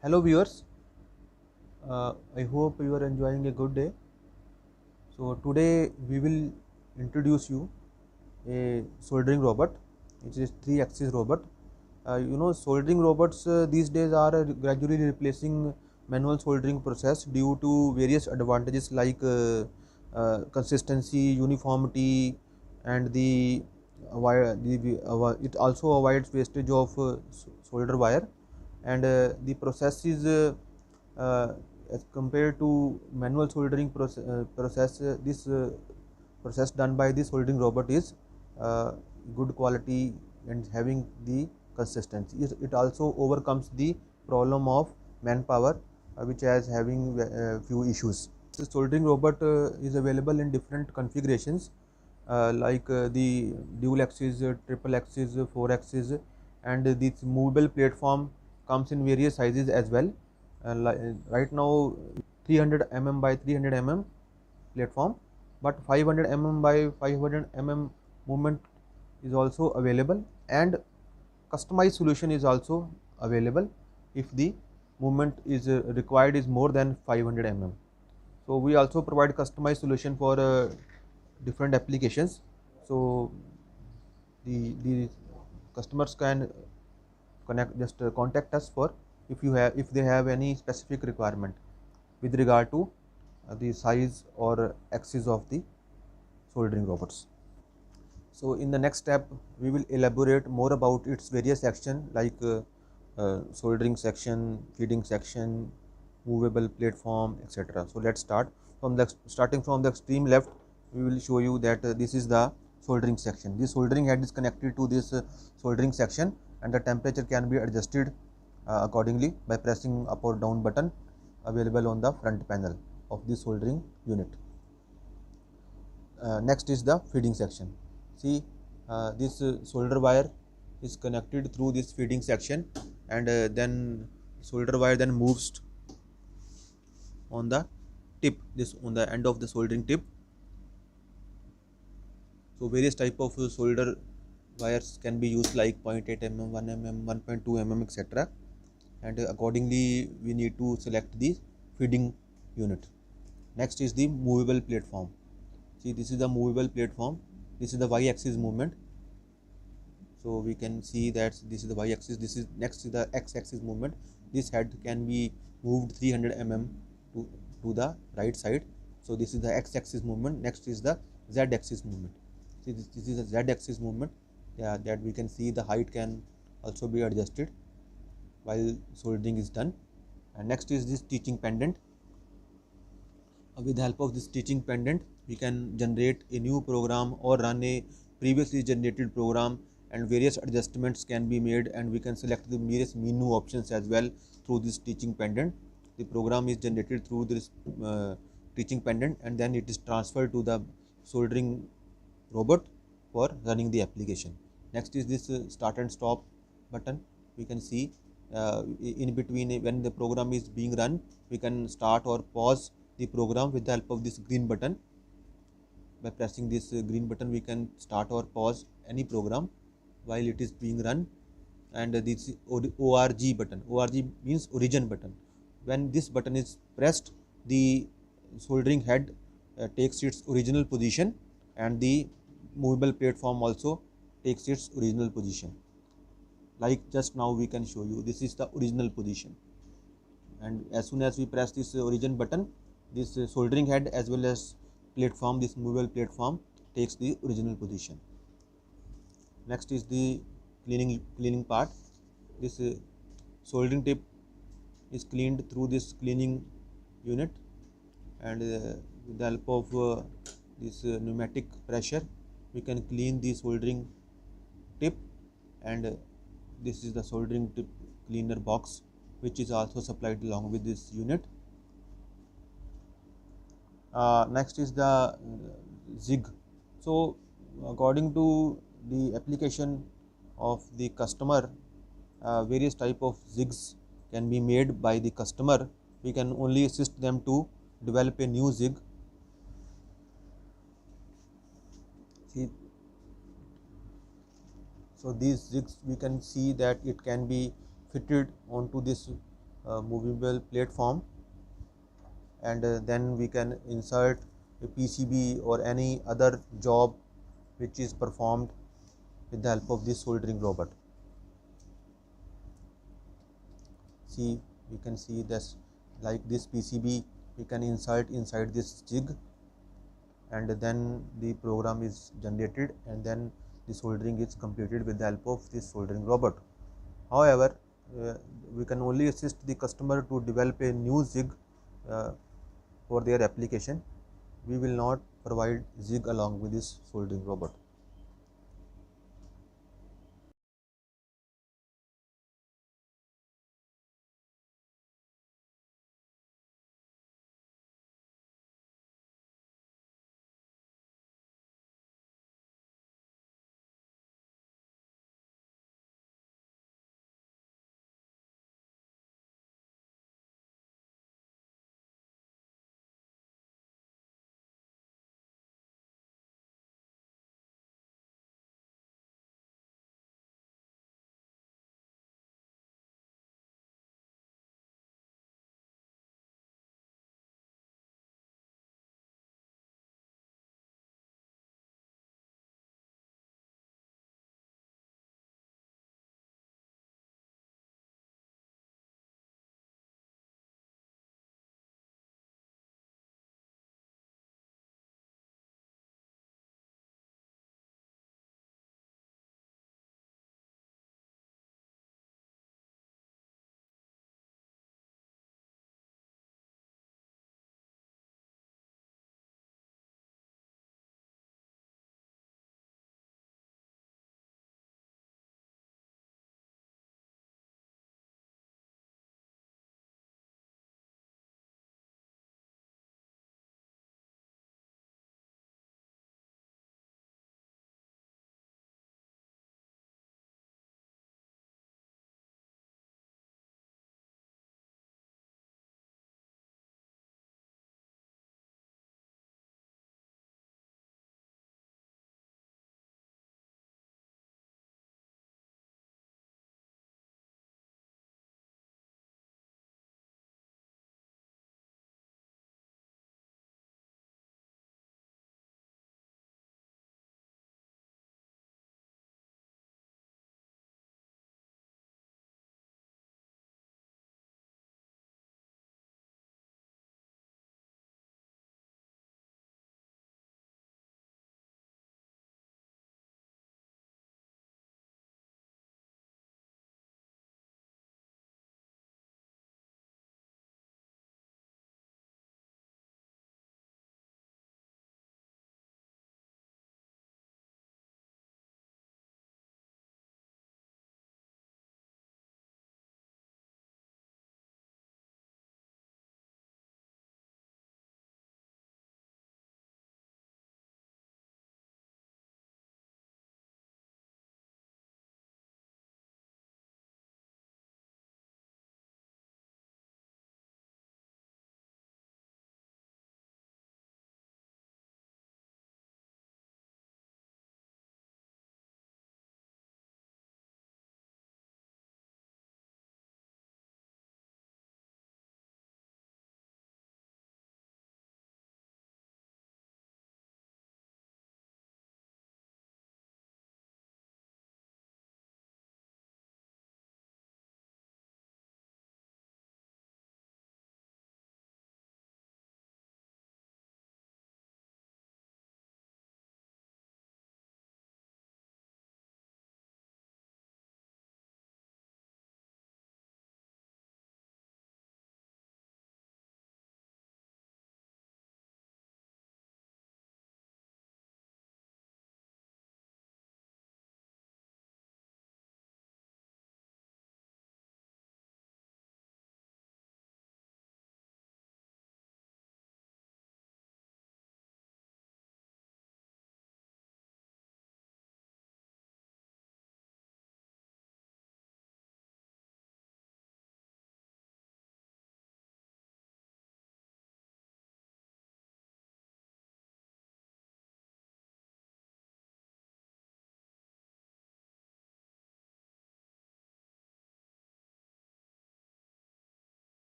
Hello viewers, I hope you are enjoying a good day. So today we will introduce you a soldering robot, which is 3-axis robot. Soldering robots these days are gradually replacing manual soldering process due to various advantages like consistency, uniformity, and it also avoids wastage of solder wire, and the process is uh, as compared to manual soldering process. This process done by the soldering robot is uh, good quality and having the consistency. It also overcomes the problem of manpower, which is having few issues. The soldering robot is available in different configurations, like the dual axis, triple axis, 4 axis, and this movable platform comes in various sizes as well. Right now 300 by 300 platform, but 500 by 500 movement is also available, and customized solution is also available if the movement is required is more than 500 So we also provide customized solution for different applications. So the customers can contact us for if they have any specific requirement with regard to the size or axis of the soldering robots. So in the next step we will elaborate more about its various section, like soldering section, feeding section, movable platform, etc. So let's start from the starting from the extreme left. We will show you that this is the soldering section. This soldering head is connected to this soldering section, and the temperature can be adjusted accordingly by pressing up or down button available on the front panel of the soldering unit. Next is the feeding section. See, this solder wire is connected through this feeding section, and then solder wire then moves on the tip, this on the end of the soldering tip. So various type of solder wires can be used, like 0.8 mm, 1 mm, 1.2 mm, etc. And accordingly we need to select the feeding unit. Next is the movable platform. See, this is the movable platform. This is the y-axis movement. So we can see that this is the y-axis. This is next to the x-axis movement. This head can be moved 300 mm to the right side. So this is the x-axis movement. Next is the z-axis movement. See, this is the z-axis movement. Yeah, that we can see the height can also be adjusted while soldering is done. And next is this teaching pendant. With the help of this teaching pendant, we can generate a new program or run a previously generated program, and various adjustments can be made, and we can select the various menu options as well through this teaching pendant. The program is generated through this teaching pendant, and then it is transferred to the soldering robot for running the application. Next is this start and stop button. We can see in between, when the program is being run, we can start or pause the program with the help of this green button. By pressing this green button, we can start or pause any program while it is being run. And this ORG button. ORG means origin button. When this button is pressed, the soldering head takes its original position, and the movable platform also takes its original position. Like just now we can show you, this is the original position, and as soon as we press this origin button, this soldering head as well as platform, this movable platform, takes the original position. Next is the cleaning part. This soldering tip is cleaned through this cleaning unit, and with the help of this pneumatic pressure, we can clean the soldering tip. And this is the soldering tip cleaner box, which is also supplied along with this unit. Next is the zig. So according to the application of the customer, various type of zigs can be made by the customer. We can only assist them to develop a new zig. See, so these zigs, we can see that it can be fitted onto this movable platform, and then we can insert a PCB or any other job which is performed with the help of this soldering robot. See, we can see this, like this PCB we can insert inside this jig, and then the program is generated, and then the soldering is completed with the help of this soldering robot. However, we can only assist the customer to develop a new jig for their application. We will not provide jig along with this soldering robot.